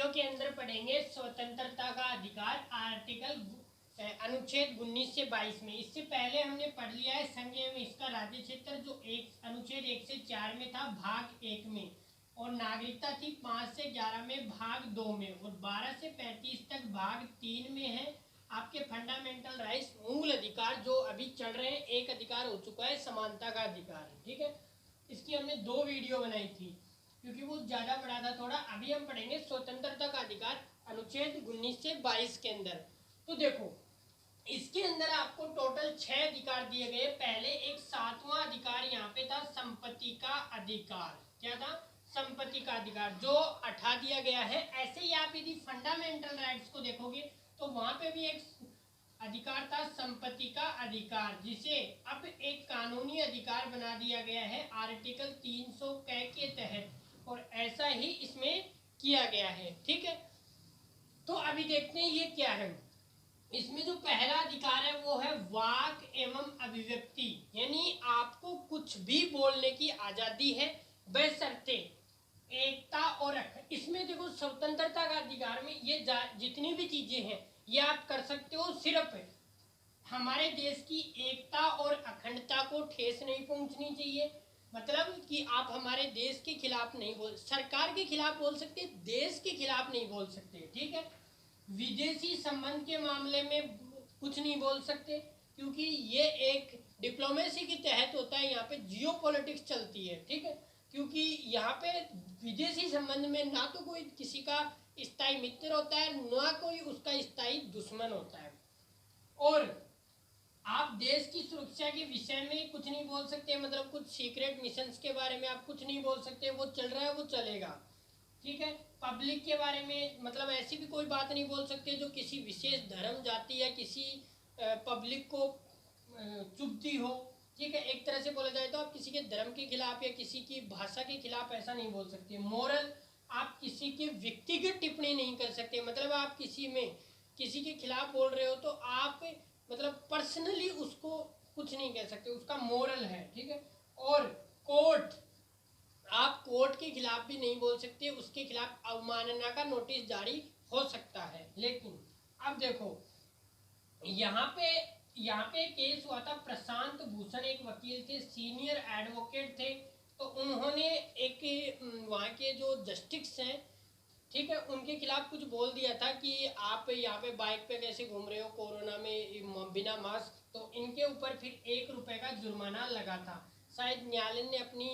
Video के अंदर पढ़ेंगे स्वतंत्रता का अधिकार आर्टिकल अनुच्छेद 19 से 22 में। इससे पहले हमने पढ़ लिया है संघ एवं इसका राज्य क्षेत्र, जो एक अनुच्छेद 1 से 4 में था भाग 1 में, और नागरिकता थी 5 से 11 में भाग 2 में, और 12 से 35 तक भाग 3 में है आपके फंडामेंटल राइट्स, मूल अधिकार जो अभी चल रहे हैं। एक अधिकार हो चुका है समानता का अधिकार, ठीक है। इसकी हमने 2 वीडियो बनाई थी क्योंकि वो ज़्यादा बड़ा था थोड़ा। अभी हम पढ़ेंगे स्वतंत्रता का अधिकार अनुच्छेद 19 से 22 के अंदर। तो देखो, इसके अंदर आपको टोटल 6 अधिकार दिए गए। पहले एक 7वां अधिकार यहाँ पे था संपत्ति का अधिकार। क्या था? संपत्ति का अधिकार, जो हटा दिया गया है। ऐसे ही आप यदि फंडामेंटल राइट्स को देखोगे तो वहां पे भी एक अधिकार था संपत्ति का अधिकार, जिसे अब एक कानूनी अधिकार बना दिया गया है आर्टिकल 300 के तहत, और ऐसा ही इसमें किया गया है, ठीक है। तो अभी देखते हैं ये क्या है। इसमें जो पहला अधिकार है वो है वाक एवं अभिव्यक्ति, यानी आपको कुछ भी बोलने की आजादी है बशर्ते एकता और अखंड। इसमें देखो, स्वतंत्रता का अधिकार में ये जितनी भी चीजें हैं ये आप कर सकते हो, सिर्फ हमारे देश की एकता और अखंडता को ठेस नहीं पहुंचनी चाहिए। मतलब कि आप हमारे देश के खिलाफ नहीं बोल, सरकार के खिलाफ बोल सकते, देश के खिलाफ नहीं बोल सकते, ठीक है। विदेशी संबंध के मामले में कुछ नहीं बोल सकते, क्योंकि ये एक डिप्लोमेसी के तहत होता है। यहाँ पे जियो पॉलिटिक्स चलती है, ठीक है। क्योंकि यहाँ पे विदेशी संबंध में ना तो कोई किसी का स्थायी मित्र होता है, ना कोई उसका स्थायी दुश्मन होता है। और आप देश की सुरक्षा के विषय में कुछ नहीं बोल सकते, मतलब कुछ सीक्रेट मिशंस के बारे में आप कुछ नहीं बोल सकते। वो चल रहा है वो चलेगा, ठीक है। पब्लिक के बारे में मतलब ऐसी भी कोई बात नहीं बोल सकते जो किसी विशेष धर्म, जाति या किसी पब्लिक को चुभती हो, ठीक है। एक तरह से बोला जाए तो आप किसी के धर्म के खिलाफ या किसी की भाषा के खिलाफ ऐसा नहीं बोल सकते। मोरल, आप किसी के व्यक्तिगत टिप्पणी नहीं कर सकते। मतलब आप किसी के खिलाफ बोल रहे हो तो आप मतलब पर्सनली उसको कुछ नहीं कह सकते, उसका मोरल है, ठीक है। और कोर्ट, आप कोर्ट के खिलाफ भी नहीं बोल सकते, उसके खिलाफ अवमानना का नोटिस जारी हो सकता है। लेकिन अब देखो, यहाँ पे केस हुआ था। प्रशांत भूषण एक वकील थे, सीनियर एडवोकेट थे। तो उन्होंने एक वहाँ के जो जस्टिस हैं, ठीक है, उनके खिलाफ कुछ बोल दिया था कि आप यहाँ पे बाइक पे कैसे घूम रहे हो कोरोना में बिना मास्क। तो इनके ऊपर फिर 1 रुपए का जुर्माना लगा था। शायद न्यायालय ने अपनी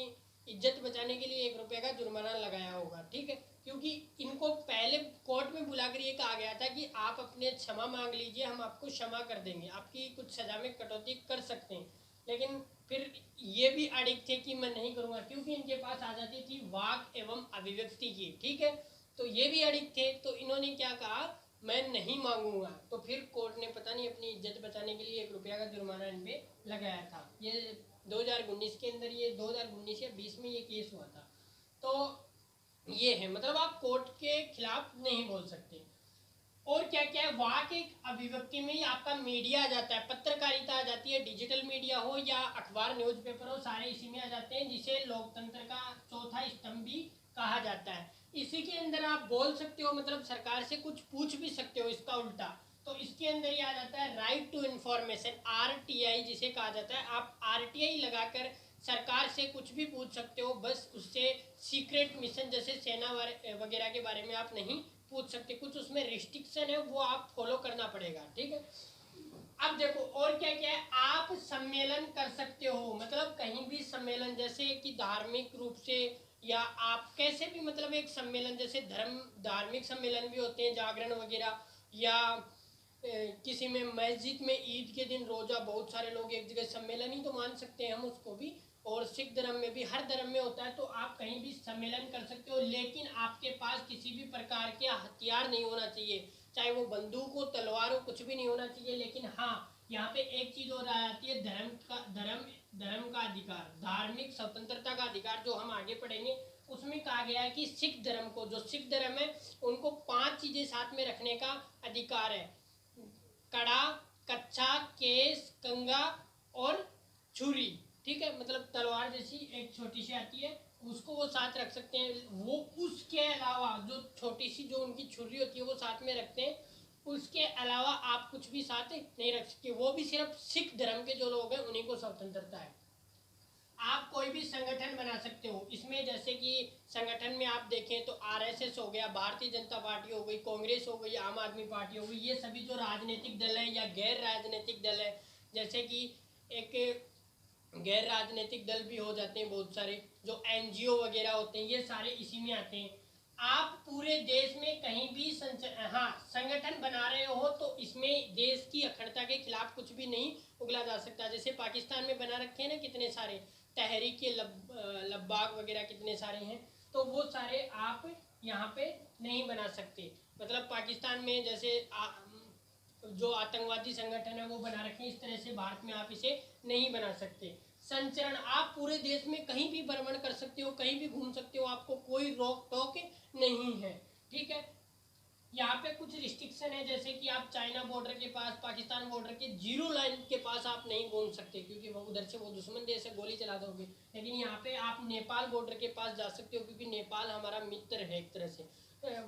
इज्जत बचाने के लिए 1 रुपए का जुर्माना लगाया होगा, ठीक है। क्योंकि इनको पहले कोर्ट में बुलाकर ये कहा गया था कि आप अपने क्षमा मांग लीजिए, हम आपको क्षमा कर देंगे, आपकी कुछ सजा में कटौती कर सकते हैं। लेकिन फिर ये भी अड़िग थे कि मैं नहीं करूँगा, क्योंकि इनके पास आज़ादी थी वाक एवं अभिव्यक्ति की, ठीक है। तो ये भी अड़िग थे, तो इन्होंने क्या कहा, मैं नहीं मांगूंगा। तो फिर कोर्ट ने पता नहीं अपनी इज्जत बचाने के लिए 1 रुपया का जुर्माना इन पे लगाया था। ये 2019 के अंदर, ये 2019 या 20 में ये केस हुआ था। तो ये है, मतलब आप कोर्ट के खिलाफ नहीं बोल सकते। और क्या क्या है, वाक एक अभिव्यक्ति में ही आपका मीडिया आ जाता है, पत्रकारिता आ जाती है, डिजिटल मीडिया हो या अखबार न्यूज़पेपर हो, सारे इसी में आ जाते हैं, जिसे लोकतंत्र का चौथा स्तंभ भी कहा जाता है। इसी के अंदर आप बोल सकते हो, मतलब सरकार से कुछ पूछ भी सकते हो, इसका उल्टा। तो इसके अंदर ही आ जाता है राइट टू इन्फॉर्मेशन, RTI जिसे कहा जाता है। आप RTI लगाकर सरकार से कुछ भी पूछ सकते हो, बस उससे सीक्रेट मिशन जैसे सेना वगैरह के बारे में आप नहीं पूछ सकते। कुछ उसमें रिस्ट्रिक्शन है, वो आप फॉलो करना पड़ेगा, ठीक है। अब देखो और क्या क्या है, आप सम्मेलन कर सकते हो, मतलब कहीं भी सम्मेलन, जैसे कि धार्मिक रूप से, या आप कैसे भी, मतलब एक सम्मेलन जैसे धार्मिक सम्मेलन भी होते हैं, जागरण वगैरह, या किसी में मस्जिद में ईद के दिन रोजा, बहुत सारे लोग एक जगह, सम्मेलन ही तो मान सकते हैं हम उसको भी। और सिख धर्म में भी, हर धर्म में होता है। तो आप कहीं भी सम्मेलन कर सकते हो, लेकिन आपके पास किसी भी प्रकार के हथियार नहीं होना चाहिए, चाहे वो बंदूक हो, तलवार हो, कुछ भी नहीं होना चाहिए। लेकिन हाँ, यहाँ पे एक चीज और आ जाती है, धर्म का अधिकार, धार्मिक स्वतंत्रता का अधिकार, जो हम आगे पढ़ेंगे। उसमें कहा गया है कि सिख धर्म को, जो सिख धर्म है, उनको 5 चीजें साथ में रखने का अधिकार है। कड़ा, कच्छा, केस, कंगा और छुरी, ठीक है। मतलब तलवार जैसी एक छोटी सी आती है, उसको वो साथ रख सकते हैं। वो उसके अलावा जो छोटी सी जो उनकी छुरी होती है वो साथ में रखते हैं, उसके अलावा आप कुछ भी साथ नहीं रख सकते। वो भी सिर्फ सिख धर्म के जो लोग हैं उन्हीं को स्वतंत्रता है। आप कोई भी संगठन बना सकते हो इसमें, जैसे कि संगठन में आप देखें तो आरएसएस हो गया, भारतीय जनता पार्टी हो गई, कांग्रेस हो गई, आम आदमी पार्टी हो गई, ये सभी जो राजनीतिक दल है या गैर राजनीतिक दल है, जैसे कि एक गैर राजनीतिक दल भी हो जाते हैं बहुत सारे, जो एनजीओ वगैरह होते हैं, ये सारे इसी में आते हैं। आप पूरे देश में कहीं भी संगठन बना रहे हो तो इसमें देश की अखंडता के खिलाफ कुछ भी नहीं उगला जा सकता। जैसे पाकिस्तान में बना रखे हैं ना कितने सारे तहरीक लब्बाक वगैरह कितने सारे हैं, तो वो सारे आप यहाँ पे नहीं बना सकते। मतलब पाकिस्तान में जैसे जो आतंकवादी संगठन है वो बना रखे हैं, इस तरह से भारत में आप इसे नहीं बना सकते। संचरण, आप पूरे देश में कहीं भी भ्रमण कर सकते हो, कहीं भी घूम सकते हो, आपको कोई रोक टोक नहीं है, ठीक है। यहाँ पे कुछ रिस्ट्रिक्शन है, जैसे कि आप चाइना बॉर्डर के पास, पाकिस्तान बॉर्डर के जीरो लाइन के पास आप नहीं घूम सकते, क्योंकि वो उधर से वो दुश्मन देश है, गोली चला दोगे। लेकिन यहाँ पे आप नेपाल बॉर्डर के पास जा सकते हो, क्योंकि नेपाल हमारा मित्र है एक तरह से।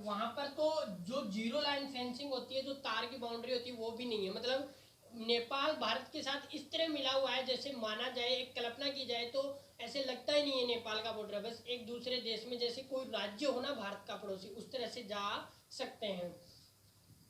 वहाँ पर तो जो जीरो लाइन फेंसिंग होती है, जो तार की बाउंड्री होती है, वो भी नहीं है। मतलब नेपाल भारत के साथ इस तरह मिला हुआ है, जैसे माना जाए, एक कल्पना की जाए तो ऐसे लगता ही नहीं है नेपाल का बॉर्डर, बस एक दूसरे देश में जैसे कोई राज्य हो ना भारत का पड़ोसी, उस तरह से जा सकते हैं।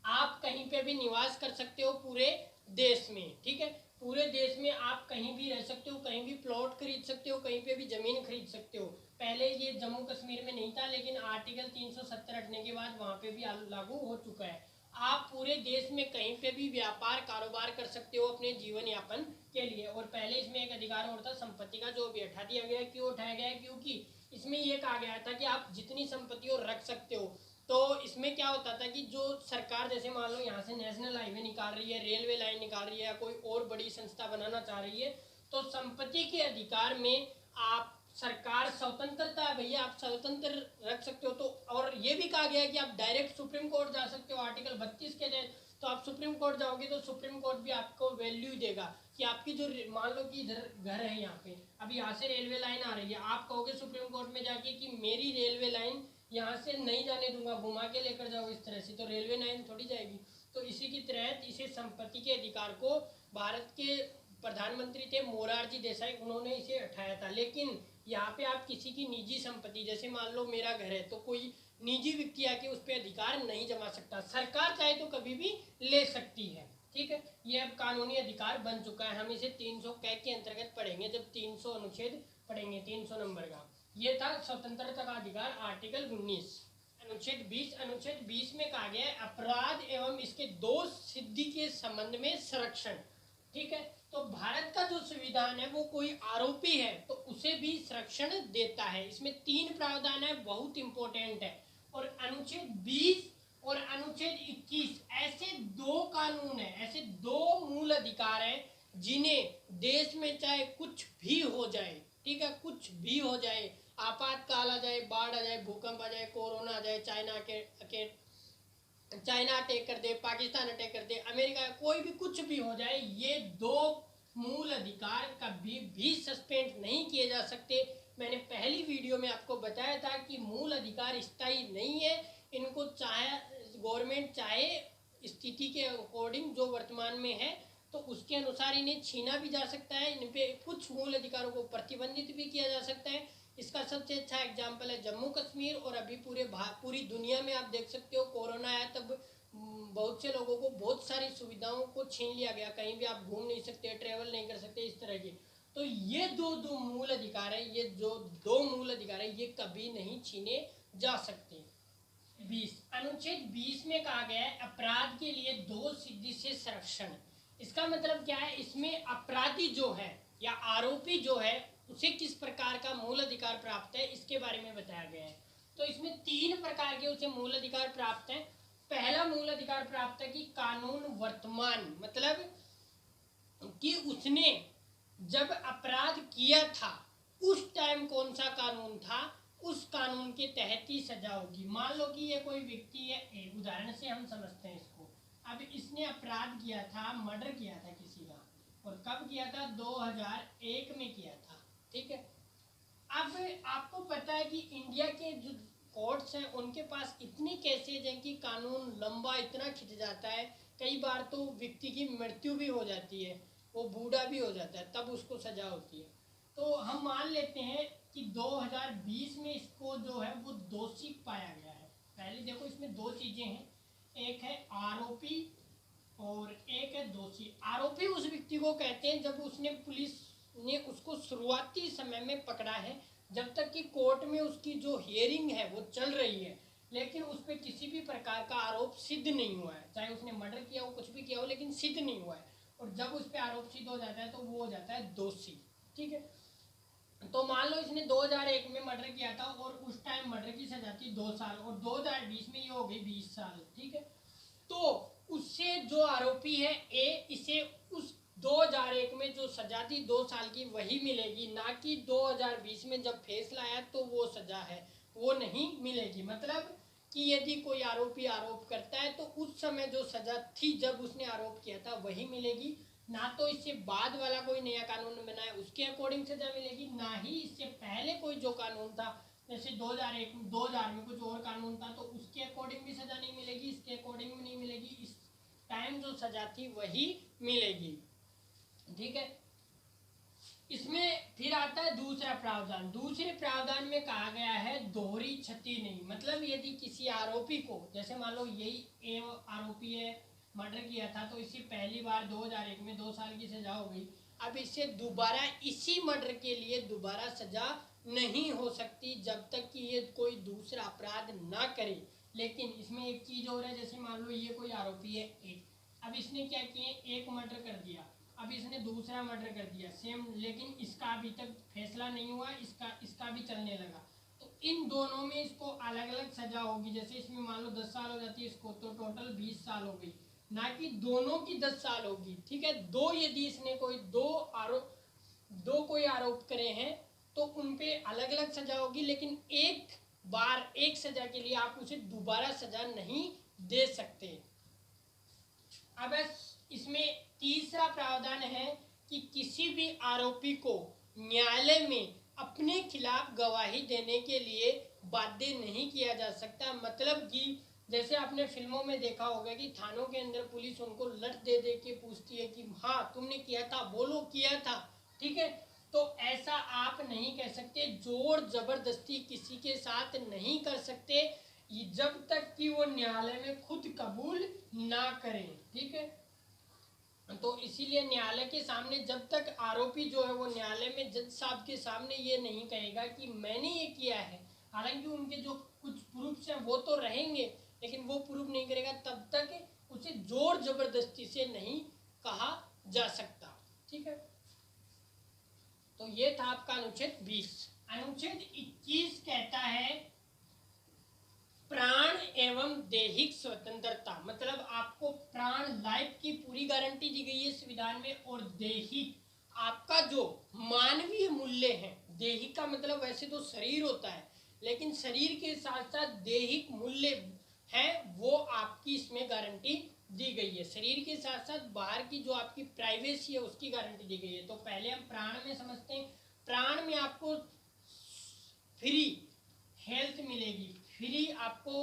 आप कहीं पे भी निवास कर सकते हो पूरे देश में, ठीक है। पूरे देश में आप कहीं भी रह सकते हो, कहीं भी प्लॉट खरीद सकते हो, कहीं पे भी जमीन खरीद सकते हो। पहले ये जम्मू कश्मीर में नहीं था, लेकिन आर्टिकल 370 हटने के बाद वहां पे भी लागू हो चुका है। आप पूरे देश में कहीं पे भी व्यापार कारोबार कर सकते हो अपने जीवन यापन के लिए। और पहले इसमें एक अधिकार और था संपत्ति का, जो अभी हटा दिया गया। क्यों उठाया गया? क्योंकि इसमें यह कहा गया था कि आप जितनी संपत्ति और रख सकते हो। तो इसमें क्या होता था कि जो सरकार, जैसे मान लो यहाँ से नेशनल हाईवे निकाल रही है, रेलवे लाइन निकाल रही है, या कोई और बड़ी संस्था बनाना चाह रही है, तो संपत्ति के अधिकार में आप सरकार स्वतंत्रता है भैया, आप स्वतंत्र रख सकते हो। तो और ये भी कहा गया है कि आप डायरेक्ट सुप्रीम कोर्ट जा सकते हो आर्टिकल 32 के तहत। तो आप सुप्रीम कोर्ट जाओगे तो सुप्रीम कोर्ट भी आपको वैल्यू देगा कि आपकी जो, मान लो कि इधर घर है, यहाँ पे अब यहाँ से रेलवे लाइन आ रही है, आप कहोगे सुप्रीम कोर्ट में जाके कि मेरी रेलवे लाइन यहाँ से नहीं जाने दूंगा, घुमा के लेकर जाओ इस तरह से, तो रेलवे लाइन थोड़ी जाएगी। तो इसी के तहत इसे संपत्ति के अधिकार को भारत के प्रधानमंत्री थे मोरारजी देसाई, उन्होंने इसे हटाया था। लेकिन यहाँ पे आप किसी की निजी संपत्ति, जैसे मान लो मेरा घर है, तो कोई निजी व्यक्ति आके उस पर अधिकार नहीं जमा सकता। सरकार चाहे तो कभी भी ले सकती है, ठीक है। ये अब कानूनी अधिकार बन चुका है। हम इसे 300 कैग के अंतर्गत पढ़ेंगे, जब 300 अनुच्छेद पढ़ेंगे, 300 नंबर का। ये था स्वतंत्रता का अधिकार, आर्टिकल 19। अनुच्छेद 20, अनुच्छेद 20 में कहा गया है अपराध एवं इसके दोष सिद्धि के संबंध में संरक्षण, ठीक है। तो भारत का जो संविधान है, वो कोई आरोपी है तो उसे भी संरक्षण देता है। इसमें 3 प्रावधान है, बहुत इंपॉर्टेंट है। और अनुच्छेद 20 और अनुच्छेद 21 ऐसे 2 कानून है, ऐसे 2 मूल अधिकार है, जिन्हें देश में चाहे कुछ भी हो जाए, ठीक है, कुछ भी हो जाए, आपातकाल आ जाए, बाढ़ आ जाए, भूकंप आ जाए, कोरोना आ जाए, चाइना अटैक कर दे, पाकिस्तान अटैक कर दे, अमेरिका, कोई भी कुछ भी हो जाए, ये 2 मूल अधिकार कभी भी सस्पेंड नहीं किए जा सकते। मैंने पहली वीडियो में आपको बताया था कि मूल अधिकार स्थायी नहीं है, इनको चाहे गवर्नमेंट चाहे स्थिति के अकॉर्डिंग जो वर्तमान में है तो उसके अनुसार इन्हें छीना भी जा सकता है, इन पे कुछ मूल अधिकारों को प्रतिबंधित भी किया जा सकता है। इसका सबसे अच्छा एग्जाम्पल है जम्मू कश्मीर। और अभी पूरी दुनिया में आप देख सकते हो, कोरोना आया तब बहुत से लोगों को बहुत सारी सुविधाओं को छीन लिया गया, कहीं भी आप घूम नहीं सकते, ट्रेवल नहीं कर सकते, इस तरह की। तो ये दो मूल अधिकार है, ये जो 2 मूल अधिकार है, ये कभी नहीं छीने जा सकते। 20 अनुच्छेद 20 में कहा गया है अपराध के लिए दोष सिद्धि से संरक्षण। इसका मतलब क्या है? इसमें अपराधी जो है या आरोपी जो है उसे किस प्रकार का मूल अधिकार प्राप्त है, इसके बारे में बताया गया है। तो इसमें 3 प्रकार के उसे मूल अधिकार प्राप्त है। पहला मूल अधिकार प्राप्त है कि कानून वर्तमान, मतलब कि उसने जब अपराध किया था उस टाइम कौन सा कानून था, उस कानून के तहत ही सजा होगी। मान लो कि ये कोई व्यक्ति है, एक उदाहरण से हम समझते हैं इसको। अब इसने अपराध किया था, मर्डर किया था किसी का, और कब किया था? 2001 में किया था, ठीक है। अब आपको पता है कि इंडिया के जो कोर्ट्स हैं उनके पास इतनी केसेज हैं कि कानून लंबा इतना खिंच जाता है, कई बार तो व्यक्ति की मृत्यु भी हो जाती है, वो बूढ़ा भी हो जाता है, तब उसको सज़ा होती है। तो हम मान लेते हैं कि 2020 में इसको जो है वो दोषी पाया गया है। पहले देखो इसमें दो चीज़ें हैं, एक है आरोपी और एक है दोषी। आरोपी उस व्यक्ति को कहते हैं जब उसने पुलिस ने उसको शुरुआती समय में पकड़ा है, जब तक कि कोर्ट में उसकी जो हियरिंग है वो चल रही है, लेकिन उस पर किसी भी प्रकार का आरोप सिद्ध नहीं हुआ है, चाहे उसने मर्डर किया हो कुछ भी किया हो, लेकिन सिद्ध नहीं हुआ है। और जब उस पर आरोप सिद्ध हो जाता है तो वो हो जाता है दोषी। ठीक है, तो मान लो इसने 2001 में मर्डर किया था और उस टाइम मर्डर की सजा थी 2 साल, और 2020 में ये हो गई 20 साल। ठीक है, तो उससे जो आरोपी है ए, इसे उस 2001 में जो सजा थी 2 साल की वही मिलेगी, ना कि 2020 में जब फैसला आया तो वो सजा है वो नहीं मिलेगी। मतलब कि यदि कोई आरोपी आरोप करता है तो उस समय जो सजा थी जब उसने आरोप किया था वही मिलेगी, ना तो इससे बाद वाला कोई नया कानून बना है उसके अकॉर्डिंग सजा मिलेगी, ना ही इससे पहले कोई जो कानून था जैसे 2000 में कुछ और कानून था तो उसके अकॉर्डिंग भी सजा नहीं मिलेगी, इसके अकॉर्डिंग भी नहीं मिलेगी, इस टाइम जो सजा थी वही मिलेगी। ठीक है, इसमें फिर आता है दूसरा प्रावधान। दूसरे प्रावधान में कहा गया है दोहरी क्षति नहीं। मतलब यदि किसी आरोपी को, जैसे मान लो यही ए आरोपी है, मर्डर किया था तो इसी पहली बार 2001 में 2 साल की सजा हो गई, अब इससे दोबारा इसी मर्डर के लिए दोबारा सजा नहीं हो सकती जब तक कि ये कोई दूसरा अपराध ना करे। लेकिन इसमें एक चीज और है, जैसे मान लो ये कोई आरोपी है एक, अब इसने क्या किए, एक मर्डर कर दिया, अब इसने दूसरा मर्डर कर दिया सेम, लेकिन इसका अभी तक फैसला नहीं हुआ, इसका भी चलने लगा, तो इन दोनों में इसको अलग अलग सजा होगी। जैसे इसमें मान लो 10 साल हो जाती है इसको, तो टोटल 20 साल हो गई, ना कि दोनों की 10 साल होगी। ठीक है, दो यदि इसने कोई दो कोई आरोप करे हैं तो उन पे अलग अलग सजा होगी, लेकिन एक बार एक सजा के लिए आप उसे दोबारा सजा नहीं दे सकते। अब इसमें तीसरा प्रावधान है कि किसी भी आरोपी को न्यायालय में अपने खिलाफ गवाही देने के लिए बाध्य नहीं किया जा सकता। मतलब कि जैसे आपने फिल्मों में देखा होगा कि थानों के अंदर पुलिस उनको लठ दे दे के पूछती है कि हाँ तुमने किया था, बोलो किया था। ठीक है, तो ऐसा आप नहीं कह सकते, जोर जबरदस्ती किसी के साथ नहीं कर सकते जब तक कि वो न्यायालय में खुद कबूल ना करें। ठीक है, तो इसीलिए न्यायालय के सामने जब तक आरोपी जो है वो न्यायालय में जज साहब के सामने ये नहीं कहेगा कि मैंने ये किया है, हालांकि उनके जो कुछ प्रूफ्स हैं वो तो रहेंगे, लेकिन वो प्रूफ नहीं करेगा तब तक उसे जोर जबरदस्ती से नहीं कहा जा सकता। ठीक है, तो ये था आपका अनुच्छेद 20। अनुच्छेद 21 कहता है प्राण एवं दैहिक स्वतंत्रता। मतलब आपको प्राण लाइफ की पूरी गारंटी दी गई है संविधान में, और दैहिक आपका जो मानवीय मूल्य है, दैहिक का मतलब वैसे तो शरीर होता है, लेकिन शरीर के साथ साथ दैहिक मूल्य है वो आपकी इसमें गारंटी दी गई है। शरीर के साथ साथ बाहर की जो आपकी प्राइवेसी है उसकी गारंटी दी गई है। तो पहले हम प्राण में समझते हैं, प्राण में आपको फ्री हेल्थ मिलेगी, फ्री आपको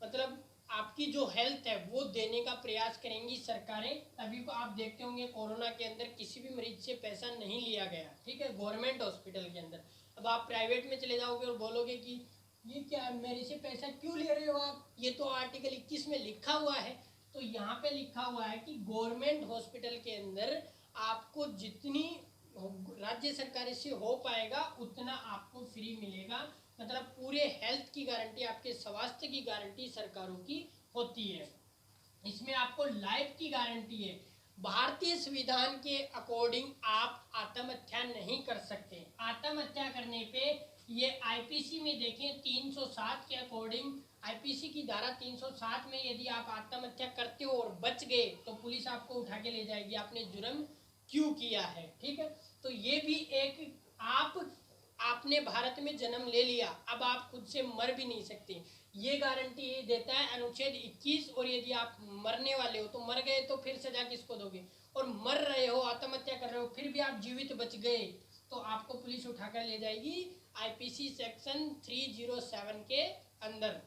मतलब आपकी जो हेल्थ है वो देने का प्रयास करेंगी सरकारें। तभी को आप देखते होंगे कोरोना के अंदर किसी भी मरीज से पैसा नहीं लिया गया। ठीक है, गवर्नमेंट हॉस्पिटल के अंदर। अब आप प्राइवेट में चले जाओगे और बोलोगे कि ये क्या मेरे से पैसा क्यों ले रहे हो आप, ये तो आर्टिकल 21 में लिखा हुआ है। तो यहाँ पे लिखा हुआ है कि गवर्नमेंट हॉस्पिटल के अंदर आपको जितनी राज्य सरकार से हो पाएगा उतना आपको फ्री मिलेगा। मतलब पूरे हेल्थ की गारंटी, आपके स्वास्थ्य की गारंटी सरकारों की होती है। इसमें आपको लाइफ की गारंटी है। भारतीय संविधान के अकॉर्डिंग आप आत्महत्या नहीं कर सकते। आत्महत्या करने पे ये आईपीसी में देखें 307 के अकॉर्डिंग, आईपीसी की धारा 307 में यदि आप आत्महत्या करते हो और बच गए तो पुलिस आपको उठा के ले जाएगी, आपने जुर्म क्यों किया है। ठीक है, तो ये भी एक आपने भारत में जन्म ले लिया, अब आप खुद से मर भी नहीं सकते, ये गारंटी ये देता है अनुच्छेद 21। और यदि आप मरने वाले हो तो मर गए तो फिर सजा किसको दोगे, और मर रहे हो आत्महत्या कर रहे हो फिर भी आप जीवित बच गए तो आपको पुलिस उठाकर ले जाएगी आईपीसी सेक्शन 307 के अंदर।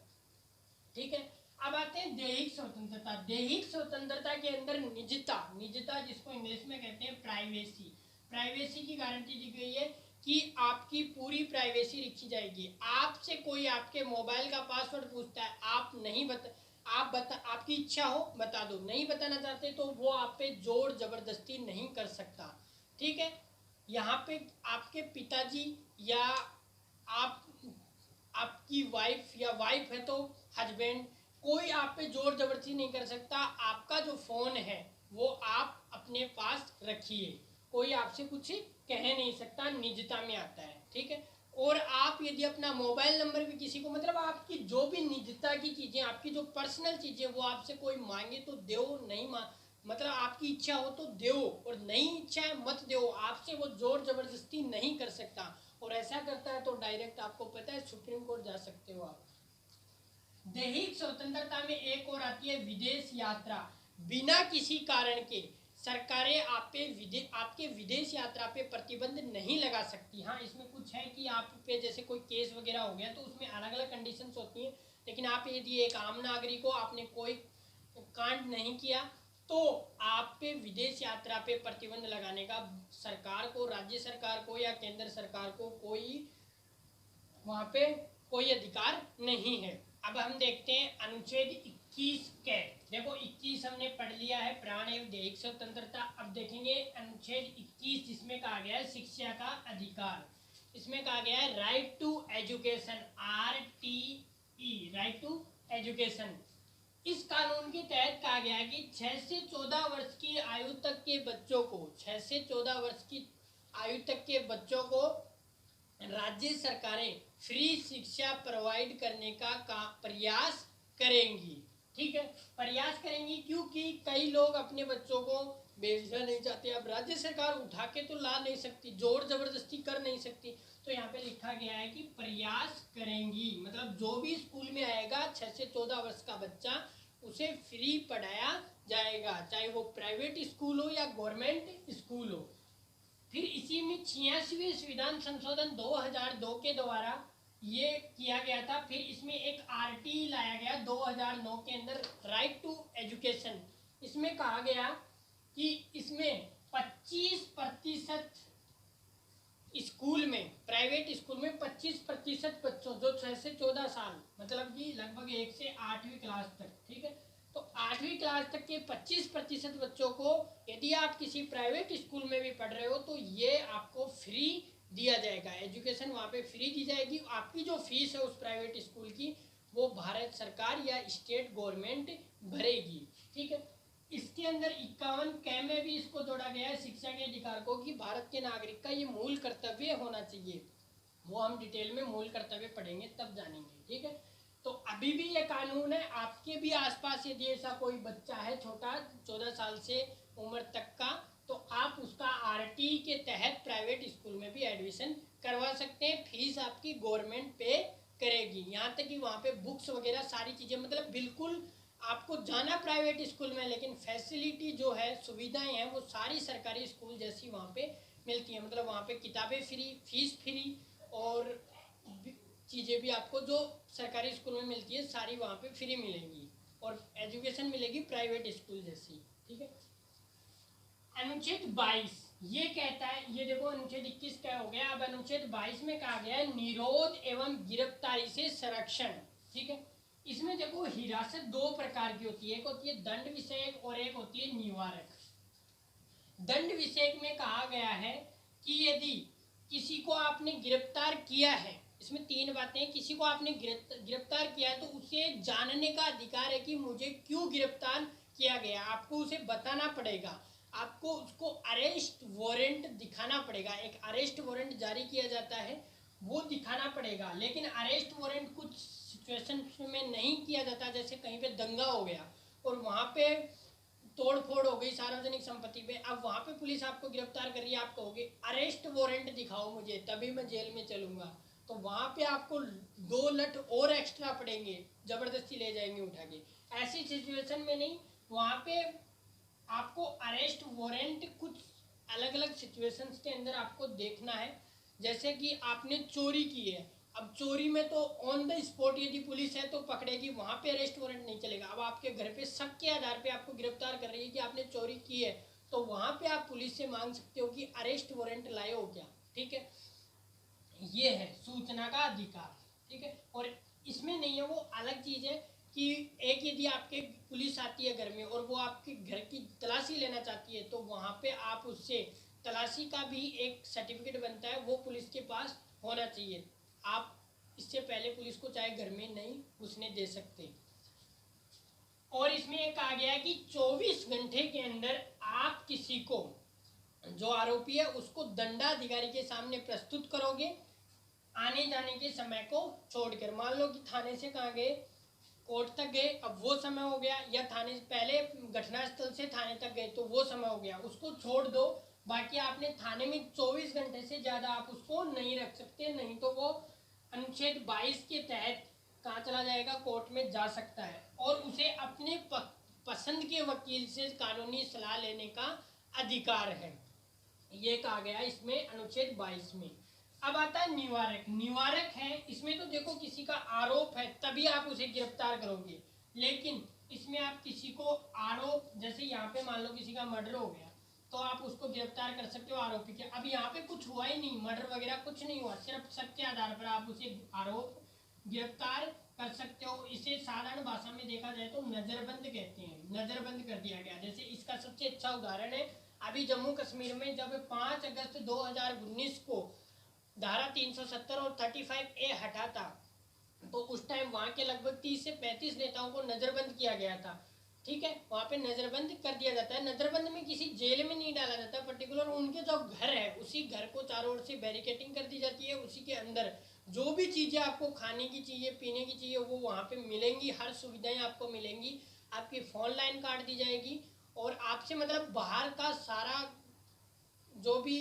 ठीक है, अब आते हैं दैहिक स्वतंत्रता। दैहिक स्वतंत्रता के अंदर निजता, निजता जिसको इंग्लिश में कहते हैं प्राइवेसी, प्राइवेसी की गारंटी दी गई है कि आपकी पूरी प्राइवेसी रखी जाएगी। आपसे कोई आपके मोबाइल का पासवर्ड पूछता है, आप नहीं आपकी इच्छा हो बता दो, नहीं बताना चाहते तो वो आप पे जोर जबरदस्ती नहीं कर सकता। ठीक है, यहाँ पे आपके पिताजी या आप आपकी वाइफ या वाइफ है तो हस्बैंड, कोई आप पे जोर जबरदस्ती नहीं कर सकता। आपका जो फोन है वो आप अपने पास रखिए, कोई आपसे कुछ कह नहीं सकता, निजता में आता है। ठीक है, और आप यदि अपना मोबाइल नंबर भी किसी को, मतलब आपकी जो भी निजता की चीजें, आपकी जो पर्सनल चीजें वो आपसे कोई मांगे तो दो, नहीं मतलब आपकी इच्छा हो तो दो, और नहीं इच्छा है मत दो। आपसे वो जोर जबरदस्ती नहीं कर सकता, और ऐसा करता है तो डायरेक्ट आपको पता है सुप्रीम कोर्ट जा सकते हो आप। दैहिक स्वतंत्रता में एक और आती है विदेश यात्रा। बिना किसी कारण के सरकारें आपके विदेश यात्रा पे प्रतिबंध नहीं लगा सकती। हाँ, इसमें कुछ है कि आप पे जैसे कोई केस वगैरह हो गया तो उसमें अलग अलग कंडीशंस होती हैं, लेकिन आप यदि एक आम नागरिक हो, आपने कोई कांड नहीं किया तो आप पे विदेश यात्रा पे प्रतिबंध लगाने का सरकार को, राज्य सरकार को या केंद्र सरकार को कोई वहां पे कोई अधिकार नहीं है। अब हम देखते हैं अनुच्छेद 21 कैट। देखो 21 हमने पढ़ लिया है, प्राण एवं दैहिक स्वतंत्रता। अब देखेंगे अनुच्छेद 21 जिसमें कहा गया है शिक्षा का अधिकार। इसमें कहा गया है right to education, RTE, right to education. इस कानून के तहत कहा गया है कि 6 से 14 वर्ष की आयु तक के बच्चों को, 6 से 14 वर्ष की आयु तक के बच्चों को राज्य सरकारें फ्री शिक्षा प्रोवाइड करने का प्रयास करेंगी। ठीक है, प्रयास करेंगी क्योंकि कई लोग अपने बच्चों को भेजना नहीं चाहते। अब राज्य सरकार उठा के तो ला नहीं सकती, जोर जबरदस्ती कर नहीं सकती, तो यहाँ पे लिखा गया है कि प्रयास करेंगी, मतलब जो भी स्कूल में आएगा 6 से 14 वर्ष का बच्चा उसे फ्री पढ़ाया जाएगा, चाहे वो प्राइवेट स्कूल हो या गवर्नमेंट स्कूल हो। फिर इसी में 86वें संविधान संशोधन 2002 के द्वारा ये किया गया था। फिर इसमें एक RTE लाया गया 2009 के अंदर, राइट टू एजुकेशन। इसमें कहा गया कि इसमें 25% स्कूल में, प्राइवेट स्कूल में 25% बच्चों जो 6 से 14 साल, मतलब कि लगभग 1 से 8वीं क्लास तक, ठीक है, तो 8वीं क्लास तक के 25% बच्चों को यदि आप किसी प्राइवेट स्कूल में भी पढ़ रहे हो तो ये आपको फ्री दिया जाएगा, एजुकेशन वहाँ पे फ्री दी जाएगी। आपकी जो फीस है उस प्राइवेट स्कूल की वो भारत सरकार या स्टेट गवर्नमेंट भरेगी। ठीक है, इसके अंदर 51 कै में भी इसको जोड़ा गया है शिक्षा के अधिकार को, कि भारत के नागरिक का ये मूल कर्तव्य होना चाहिए। वो हम डिटेल में मूल कर्तव्य पढ़ेंगे तब जानेंगे। ठीक है, तो अभी भी ये कानून है, आपके भी आसपास यदि ऐसा कोई बच्चा है छोटा 14 साल से उम्र तक का, तो आप उसका RTE के तहत प्राइवेट स्कूल में भी एडमिशन करवा सकते हैं। फीस आपकी गवर्नमेंट पे करेगी, यहाँ तक कि वहाँ पे बुक्स वगैरह सारी चीज़ें, मतलब बिल्कुल आपको जाना प्राइवेट स्कूल में, लेकिन फैसिलिटी जो है, सुविधाएं हैं, वो सारी सरकारी स्कूल जैसी वहाँ पे मिलती है। मतलब वहाँ पे किताबें फ्री, फीस फ्री, और चीज़ें भी आपको जो सरकारी स्कूल में मिलती है सारी वहाँ पे फ्री मिलेंगी, और एजुकेशन मिलेगी प्राइवेट स्कूल जैसी। ठीक है, अनुच्छेद 22 ये कहता है, ये देखो अनुच्छेद 21 क्या हो गया। अब अनुच्छेद 22 में कहा गया है निरोध एवं गिरफ्तारी से संरक्षण। ठीक है, इसमें देखो हिरासत दो प्रकार की होती है, एक होती है दंड विषयक और एक होती है निवारक। दंड विषयक में कहा गया है कि यदि किसी को आपने गिरफ्तार किया है, इसमें 3 बातें, किसी को आपने गिरफ्तार किया है तो उसे जानने का अधिकार है कि मुझे क्यों गिरफ्तार किया गया, आपको उसे बताना पड़ेगा, आपको उसको अरेस्ट वारंट दिखाना पड़ेगा। एक अरेस्ट वारंट जारी किया जाता है वो दिखाना पड़ेगा, लेकिन अरेस्ट वारंट कुछ सिचुएशन में नहीं किया जाता, जैसे कहीं पे दंगा हो गया और वहाँ पे तोड़ फोड़ हो गई सार्वजनिक संपत्ति पे, अब वहाँ पे पुलिस आपको गिरफ्तार कर रही है, आप कहोगे अरेस्ट वारंट दिखाओ मुझे तभी मैं जेल में चलूंगा, तो वहाँ पे आपको 2 लठ और एक्स्ट्रा पड़ेंगे, जबरदस्ती ले जाएंगे उठा के। ऐसी सिचुएशन में नहीं, वहाँ पे आपको अरेस्ट वारंट कुछ अलग अलग सिचुएशंस के अंदर आपको देखना है। जैसे कि आपने चोरी की है अब चोरी में तो ऑन द स्पॉट यदि पुलिस है तो पकड़ेगी, वहां पे अरेस्ट वारंट नहीं चलेगा। अब आपके घर पे शक के आधार पे आपको गिरफ्तार कर रही है कि आपने चोरी की है, तो वहां पे आप पुलिस से मांग सकते हो कि अरेस्ट वारंट लाए हो क्या। ठीक है, ये है सूचना का अधिकार। ठीक है, और इसमें नहीं है वो अलग चीज है कि एक यदि आपके पुलिस आती है घर में और वो आपके घर की तलाशी लेना चाहती है, तो वहां पे आप उससे तलाशी का भी एक सर्टिफिकेट बनता है, वो पुलिस के पास होना चाहिए। आप इससे पहले पुलिस को चाहे घर में नहीं घुसने दे सकते। और इसमें एक आ गया कि 24 घंटे के अंदर आप किसी को, जो आरोपी है उसको दंडाधिकारी के सामने प्रस्तुत करोगे आने जाने के समय को छोड़कर। मान लो कि थाने से कहाँ गए, कोर्ट तक गए, अब वो समय हो गया, या थाने से पहले घटनास्थल से थाने तक गए तो वो समय हो गया, उसको छोड़ दो। बाकी आपने थाने में 24 घंटे से ज़्यादा आप उसको नहीं रख सकते, नहीं तो वो अनुच्छेद 22 के तहत कहाँ चला जाएगा, कोर्ट में जा सकता है। और उसे अपने पसंद के वकील से कानूनी सलाह लेने का अधिकार है, ये कहा गया इसमें अनुच्छेद 22 में। अब आता है निवारक। निवारक है इसमें तो देखो किसी का आरोप है तभी आप उसे गिरफ्तार करोगे, लेकिन इसमें आप किसी को आरोप, जैसे यहाँ पे मान लो किसी का मर्डर हो गया तो आप उसको गिरफ्तार कर सकते हो आरोपी के। अब यहाँ पे कुछ हुआ ही नहीं, मर्डर वगैरह कुछ नहीं हुआ, सिर्फ शक के आधार पर आप उसे आरोप गिरफ्तार कर सकते हो। इसे साधारण भाषा में देखा जाए तो नजरबंद कहते हैं, नजरबंद कर दिया गया। जैसे इसका सबसे अच्छा उदाहरण है अभी जम्मू कश्मीर में जब 5 अगस्त 2019 को धारा 370 और 35A हटा था, तो उस टाइम वहां के लगभग 30 से 35 नेताओं को नजरबंद किया गया था। ठीक है, वहां पे नजरबंद कर दिया जाता है। नजरबंद में किसी जेल में नहीं डाला जाता, पर्टिकुलर उनके जो घर है उसी घर को चारों ओर से बैरिकेटिंग कर दी जाती है, उसी के अंदर जो भी चीजें आपको खाने की चाहिए पीने की चाहिए वो वहां पे मिलेंगी, हर सुविधाएं आपको मिलेंगी, आपकी फोन लाइन काट दी जाएगी, और आपसे मतलब बाहर का सारा जो भी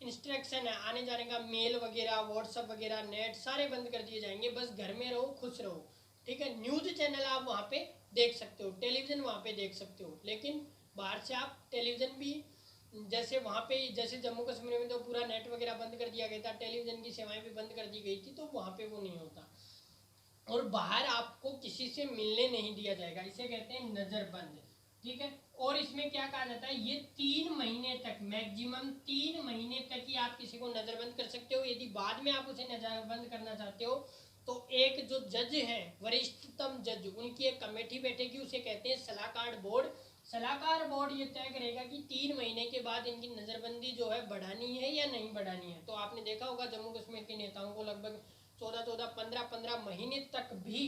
इंस्ट्रक्शन है आने जाने का, मेल वगैरह व्हाट्सअप वगैरह नेट सारे बंद कर दिए जाएंगे, बस घर में रहो खुश रहो। ठीक है, न्यूज चैनल आप वहाँ पे देख सकते हो, टेलीविजन वहाँ पे देख सकते हो, लेकिन बाहर से आप टेलीविजन भी, जैसे वहाँ पे जैसे जम्मू कश्मीर में तो पूरा नेट वगैरह बंद कर दिया गया था, टेलीविजन की सेवाएं भी बंद कर दी गई थी, तो वहाँ पे वो नहीं होता। और बाहर आपको किसी से मिलने नहीं दिया जाएगा, इसे कहते हैं नजरबंद। ठीक है, और इसमें क्या कहा जाता है, ये 3 महीने तक, मैक्सिमम 3 महीने तक ही आप किसी को नजरबंद कर सकते हो। यदि बाद में आप उसे नजरबंद करना चाहते हो तो एक जो जज है, वरिष्ठतम जज, उनकी एक कमेटी बैठेगी, उसे कहते हैं सलाहकार बोर्ड। सलाहकार बोर्ड ये तय करेगा कि 3 महीने के बाद इनकी नजरबंदी जो है बढ़ानी है या नहीं बढ़ानी है। तो आपने देखा होगा जम्मू कश्मीर के नेताओं को लगभग 14-15 महीने तक भी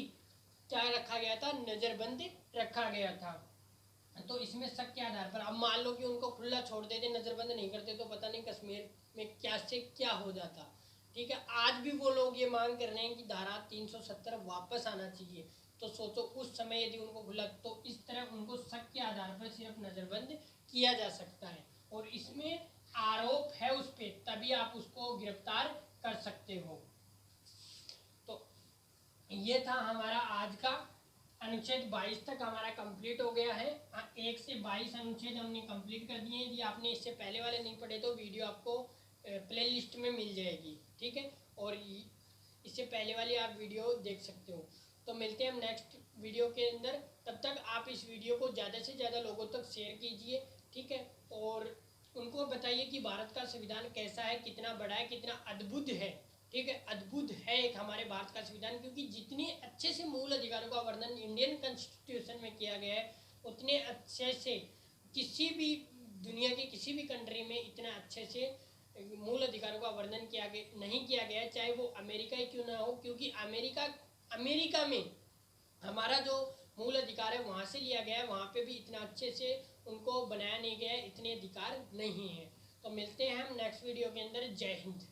क्या रखा गया था, नजरबंदी रखा गया था। तो इसमें शक के आधार पर अब मान लो कि उनको खुला छोड़ देते, नजरबंद नहीं करते, तो पता नहीं कश्मीर में क्या से क्या हो जाता। ठीक है, आज भी वो लोग ये मांग कर रहे हैं कि धारा 370 वापस आना चाहिए। तो सोचो उस समय यदि उनको खुला, तो इस तरह उनको शक के आधार पर सिर्फ नजरबंद किया जा सकता है, और इसमें आरोप है उस पर तभी आप उसको गिरफ्तार कर सकते हो। तो ये था हमारा आज का अनुच्छेद 22 तक हमारा कंप्लीट हो गया है। 1 से 22 अनुच्छेद हमने कंप्लीट कर दिए हैं। यदि आपने इससे पहले वाले नहीं पढ़े तो वीडियो आपको प्ले लिस्ट में मिल जाएगी। ठीक है, और इससे पहले वाली आप वीडियो देख सकते हो। तो मिलते हैं हम नेक्स्ट वीडियो के अंदर, तब तक आप इस वीडियो को ज़्यादा से ज़्यादा लोगों तक शेयर कीजिए। ठीक है, और उनको बताइए कि भारत का संविधान कैसा है, कितना बड़ा है, कितना अद्भुत है। ठीक है, अद्भुत है एक हमारे भारत का संविधान, क्योंकि जितने अच्छे से मूल अधिकारों का वर्णन इंडियन कॉन्स्टिट्यूशन में किया गया है, उतने अच्छे से किसी भी दुनिया की किसी भी कंट्री में इतना अच्छे से मूल अधिकारों का वर्णन किया गया नहीं किया गया है, चाहे वो अमेरिका ही क्यों ना हो। क्योंकि अमेरिका में हमारा जो मूल अधिकार है वहाँ से लिया गया है, वहाँ पे भी इतना अच्छे से उनको बनाया नहीं गया है, इतने अधिकार नहीं है। तो मिलते हैं हम नेक्स्ट वीडियो के अंदर। जय हिंद।